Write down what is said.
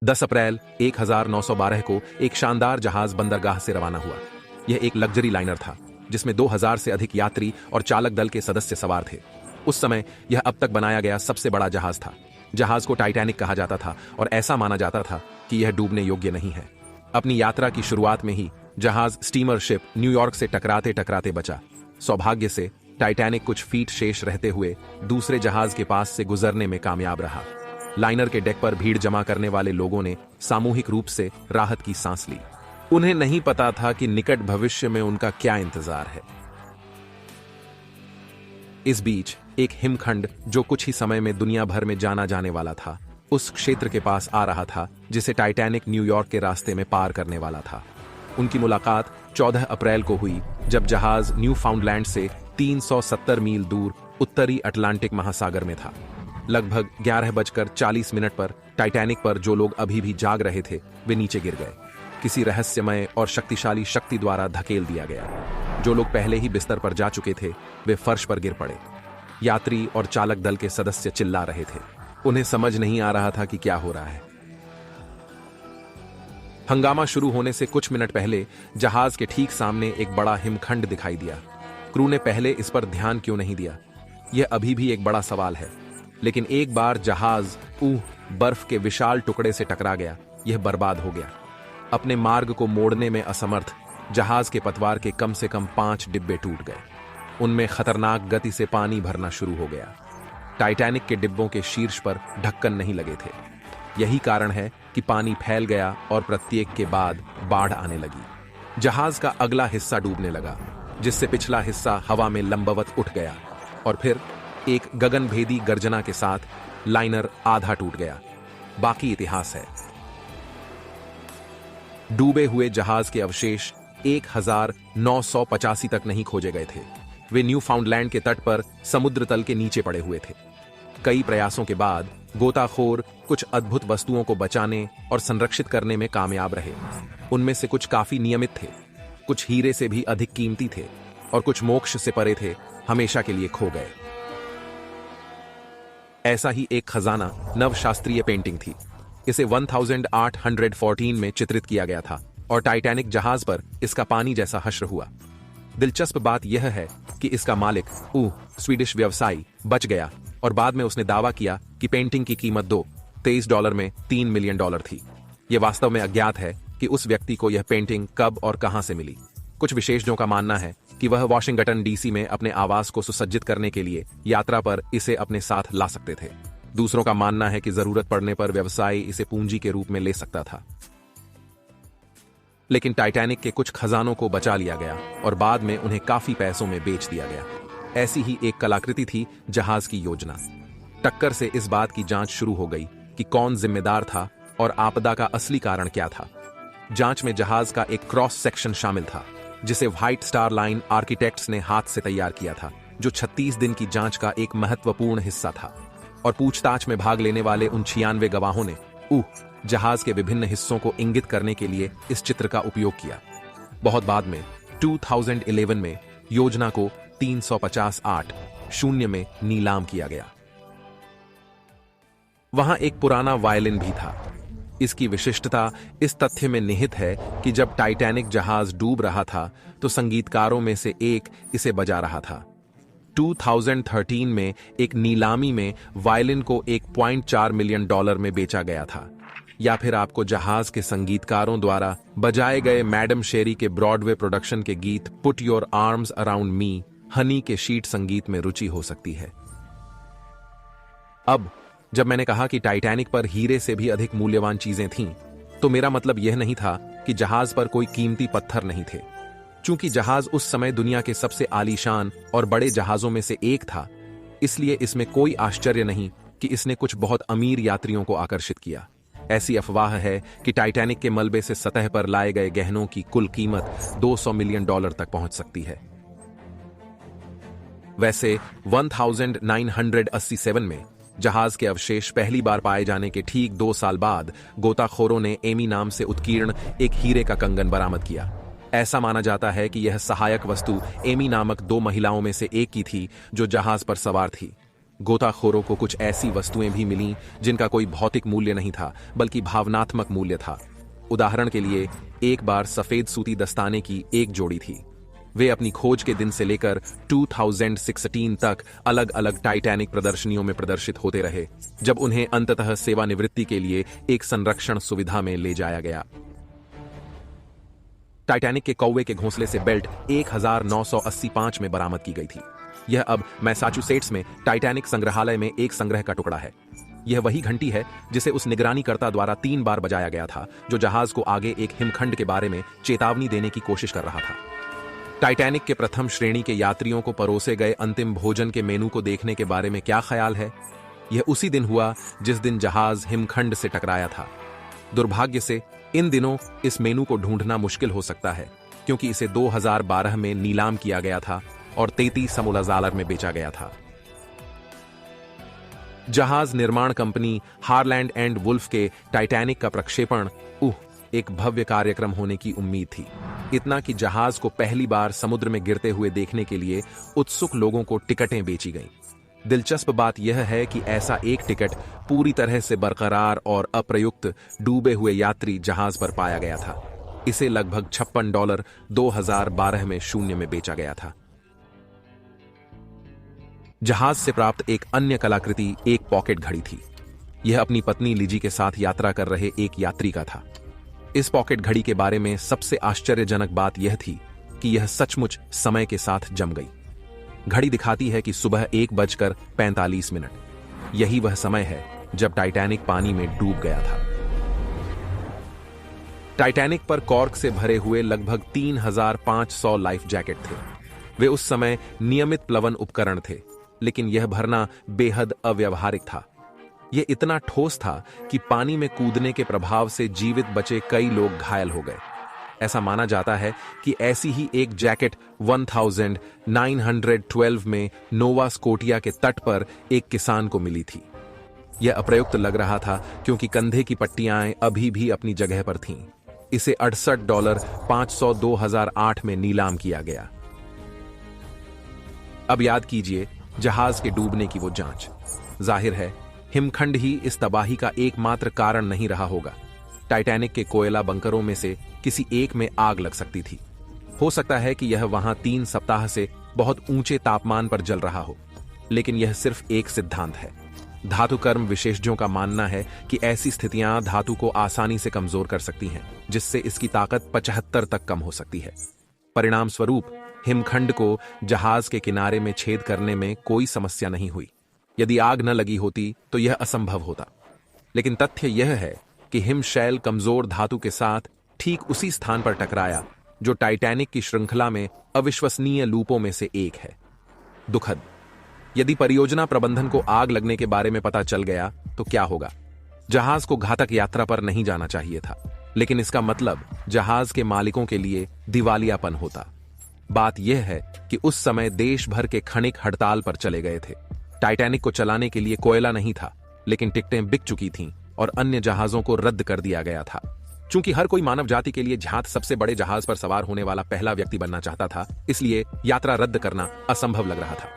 10 अप्रैल 1912 को एक शानदार जहाज बंदरगाह से रवाना हुआ। यह एक लग्जरी लाइनर था जिसमें 2000 से अधिक यात्री और चालक दल के सदस्य सवार थे। उस समय यह अब तक बनाया गया सबसे बड़ा जहाज था। जहाज को टाइटैनिक कहा जाता था और ऐसा माना जाता था कि यह डूबने योग्य नहीं है। अपनी यात्रा की शुरुआत में ही जहाज स्टीमर शिप न्यूयॉर्क से टकराते टकराते बचा। सौभाग्य से टाइटैनिक कुछ फीट शेष रहते हुए दूसरे जहाज के पास से गुजरने में कामयाब रहा। लाइनर के डेक पर भीड़ जमा करने वाले लोगों ने सामूहिक रूप से राहत की सांस ली। उन्हें नहीं पता था कि निकट भविष्य में उनका क्या इंतजार है। इस बीच एक हिमखंड जो कुछ ही समय में दुनिया भर में जाना जाने वाला था, उस क्षेत्र के पास आ रहा था जिसे टाइटैनिक न्यूयॉर्क के रास्ते में पार करने वाला था। उनकी मुलाकात 14 अप्रैल को हुई जब जहाज न्यूफाउंडलैंड से 370 मील दूर उत्तरी अटलांटिक महासागर में था। लगभग 11:40 पर टाइटैनिक पर जो लोग अभी भी जाग रहे थे वे नीचे गिर गए। किसी रहस्यमय और शक्तिशाली शक्ति द्वारा धकेल दिया गया। जो लोग पहले ही बिस्तर पर जा चुके थे वे फर्श पर गिर पड़े। यात्री और चालक दल के सदस्य चिल्ला रहे थे। उन्हें समझ नहीं आ रहा था कि क्या हो रहा है। हंगामा शुरू होने से कुछ मिनट पहले जहाज के ठीक सामने एक बड़ा हिमखंड दिखाई दिया। क्रू ने पहले इस पर ध्यान क्यों नहीं दिया, यह अभी भी एक बड़ा सवाल है। लेकिन एक बार जहाज बर्फ के विशाल टुकड़े से टकरा गया, यह बर्बाद हो गया। अपने मार्ग को मोड़ने में असमर्थ जहाज के पतवार के कम से कम 5 डिब्बे टूट गए। उनमें खतरनाक गति से पानी भरना शुरू हो गया। टाइटैनिक के डिब्बों के शीर्ष पर ढक्कन नहीं लगे थे। यही कारण है कि पानी फैल गया और प्रत्येक के बाद बाढ़ आने लगी। जहाज का अगला हिस्सा डूबने लगा, जिससे पिछला हिस्सा हवा में लंबवत उठ गया और फिर एक गगनभेदी गर्जना के साथ लाइनर आधा टूट गया। बाकी इतिहास है। डूबे हुए जहाज के अवशेष 1985 तक नहीं खोजे गए थे। वे न्यूफाउंडलैंड के तट पर समुद्र तल के नीचे पड़े हुए थे। कई प्रयासों के बाद गोताखोर कुछ अद्भुत वस्तुओं को बचाने और संरक्षित करने में कामयाब रहे। उनमें से कुछ काफी नियमित थे, कुछ हीरे से भी अधिक कीमती थे और कुछ मोक्ष से परे थे, हमेशा के लिए खो गए। ऐसा ही एक खजाना नवशास्त्रीय पेंटिंग थी। इसे 1814 में चित्रित किया गया था और टाइटैनिक जहाज पर इसका पानी जैसा हश्र हुआ। दिलचस्प बात यह है कि इसका मालिक स्वीडिश व्यवसायी बच गया और बाद में उसने दावा किया कि पेंटिंग की कीमत $23 में $3 मिलियन थी। यह वास्तव में अज्ञात है कि उस व्यक्ति को यह पेंटिंग कब और कहां से मिली। कुछ विशेषज्ञों का मानना है कि वह वॉशिंगटन डीसी में अपने आवास को सुसज्जित करने के लिए यात्रा पर इसे अपने साथ ला सकते थे। दूसरों का मानना है कि जरूरत पड़ने पर व्यवसायी इसे पूंजी के रूप में ले सकता था। लेकिन टाइटैनिक के कुछ खजानों को बचा लिया गया और बाद में उन्हें काफी पैसों में बेच दिया गया। ऐसी ही एक कलाकृति थी जहाज की योजना। टक्कर से इस बात की जांच शुरू हो गई कि कौन जिम्मेदार था और आपदा का असली कारण क्या था। जांच में जहाज का एक क्रॉस सेक्शन शामिल था जिसे व्हाइट स्टार लाइन आर्किटेक्ट्स ने हाथ से तैयार किया था, जो 36 दिन की जांच का एक महत्वपूर्ण हिस्सा था। और पूछताछ में भाग लेने वाले उन 96 गवाहों ने जहाज के विभिन्न हिस्सों को इंगित करने के लिए इस चित्र का उपयोग किया। बहुत बाद में 2011 में योजना को 350.8 में नीलाम किया गया। वहां एक पुराना वायलिन भी था। इसकी विशिष्टता इस तथ्य में निहित है कि जब टाइटैनिक जहाज डूब रहा था तो संगीतकारों में से एक इसे बजा रहा था। 2013 में एक नीलामी में वायलिन को $1.4 मिलियन में बेचा गया था। या फिर आपको जहाज के संगीतकारों द्वारा बजाए गए मैडम शेरी के ब्रॉडवे प्रोडक्शन के गीत put your arms around me, Honey के शीट संगीत में रुचि हो सकती है। अब जब मैंने कहा कि टाइटैनिक पर हीरे से भी अधिक मूल्यवान चीजें थीं, तो मेरा मतलब यह नहीं था कि जहाज पर कोई कीमती पत्थर नहीं थे। चूंकि जहाज उस समय दुनिया के सबसे आलीशान और बड़े जहाजों में से एक था, इसलिए इसमें कोई आश्चर्य नहीं कि इसने कुछ बहुत अमीर यात्रियों को आकर्षित किया। ऐसी अफवाह है कि टाइटैनिक के मलबे से सतह पर लाए गए गहनों की कुल कीमत $200 मिलियन तक पहुंच सकती है। वैसे 1987 में जहाज के अवशेष पहली बार पाए जाने के ठीक 2 साल बाद गोताखोरों ने एमी नाम से उत्कीर्ण एक हीरे का कंगन बरामद किया। ऐसा माना जाता है कि यह सहायक वस्तु एमी नामक 2 महिलाओं में से एक की थी जो जहाज पर सवार थी। गोताखोरों को कुछ ऐसी वस्तुएं भी मिलीं जिनका कोई भौतिक मूल्य नहीं था बल्कि भावनात्मक मूल्य था। उदाहरण के लिए एक बार सफेद सूती दस्ताने की एक जोड़ी थी। वे अपनी खोज के दिन से लेकर 2016 तक अलग अलग टाइटैनिक प्रदर्शनियों में प्रदर्शित होते रहे, जब उन्हें अंततः सेवानिवृत्ति के लिए एक संरक्षण सुविधा में ले जाया गया। टाइटैनिक के कौवे के घोंसले से बेल्ट 1985 में बरामद की गई थी। यह अब मैसाचुसेट्स में टाइटैनिक संग्रहालय में एक संग्रह का टुकड़ा है। यह वही घंटी है जिसे उस निगरानीकर्ता द्वारा 3 बार बजाया गया था जो जहाज को आगे एक हिमखंड के बारे में चेतावनी देने की कोशिश कर रहा था। टाइटैनिक के प्रथम श्रेणी के यात्रियों को परोसे गए अंतिम भोजन के मेनू को देखने के बारे में क्या ख्याल है? यह उसी दिन हुआ जिस दिन जहाज हिमखंड से टकराया था। दुर्भाग्य से इन दिनों इस मेनू को ढूंढना मुश्किल हो सकता है क्योंकि इसे 2012 में नीलाम किया गया था और 33 $1 में बेचा गया था। जहाज निर्माण कंपनी हारलैंड एंड वुल्फ के टाइटैनिक का प्रक्षेपण एक भव्य कार्यक्रम होने की उम्मीद थी। इतना कि जहाज को पहली बार समुद्र में गिरते हुए देखने के लिए उत्सुक लोगों को टिकटें बेची गईं। दिलचस्प बात यह है कि ऐसा एक टिकट पूरी तरह से बरकरार और अप्रयुक्त डूबे हुए यात्री जहाज पर पाया गया था। इसे लगभग $56 2012 में शून्य में बेचा गया था। जहाज से प्राप्त एक अन्य कलाकृति एक पॉकेट घड़ी थी। यह अपनी पत्नी लिजी के साथ यात्रा कर रहे एक यात्री का था। इस पॉकेट घड़ी के बारे में सबसे आश्चर्यजनक बात यह थी कि यह सचमुच समय के साथ जम गई। घड़ी दिखाती है कि सुबह 1:45। यही वह समय है जब टाइटैनिक पानी में डूब गया था। टाइटैनिक पर कॉर्क से भरे हुए लगभग 3,500 लाइफ जैकेट थे। वे उस समय नियमित प्लवन उपकरण थे, लेकिन यह भरना बेहद अव्यावहारिक था। यह इतना ठोस था कि पानी में कूदने के प्रभाव से जीवित बचे कई लोग घायल हो गए। ऐसा माना जाता है कि ऐसी ही एक जैकेट 1912 में नोवा स्कोटिया के तट पर एक किसान को मिली थी। यह अप्रयुक्त लग रहा था क्योंकि कंधे की पट्टियां अभी भी अपनी जगह पर थीं। इसे $68,500 2008 में नीलाम किया गया। अब याद कीजिए जहाज के डूबने की वो जांच। जाहिर है हिमखंड ही इस तबाही का एकमात्र कारण नहीं रहा होगा। टाइटैनिक के कोयला बंकरों में से किसी एक में आग लग सकती थी। हो सकता है कि यह वहां 3 सप्ताह से बहुत ऊंचे तापमान पर जल रहा हो, लेकिन यह सिर्फ एक सिद्धांत है। धातुकर्म विशेषज्ञों का मानना है कि ऐसी स्थितियां धातु को आसानी से कमजोर कर सकती हैं, जिससे इसकी ताकत 75 तक कम हो सकती है। परिणाम स्वरूप हिमखंड को जहाज के किनारे में छेद करने में कोई समस्या नहीं हुई। यदि आग न लगी होती तो यह असंभव होता। लेकिन तथ्य यह है कि हिमशैल कमजोर धातु के साथ ठीक उसी स्थान पर टकराया जो टाइटैनिक की श्रृंखला में अविश्वसनीय लूपों में से एक है। दुखद। यदि परियोजना प्रबंधन को आग लगने के बारे में पता चल गया तो क्या होगा? जहाज को घातक यात्रा पर नहीं जाना चाहिए था, लेकिन इसका मतलब जहाज के मालिकों के लिए दिवालियापन होता। बात यह है कि उस समय देश भर के खनिक हड़ताल पर चले गए थे। टाइटैनिक को चलाने के लिए कोयला नहीं था, लेकिन टिकटें बिक चुकी थीं और अन्य जहाजों को रद्द कर दिया गया था। चूंकि हर कोई मानव जाति के लिए झांत सबसे बड़े जहाज पर सवार होने वाला पहला व्यक्ति बनना चाहता था, इसलिए यात्रा रद्द करना असंभव लग रहा था।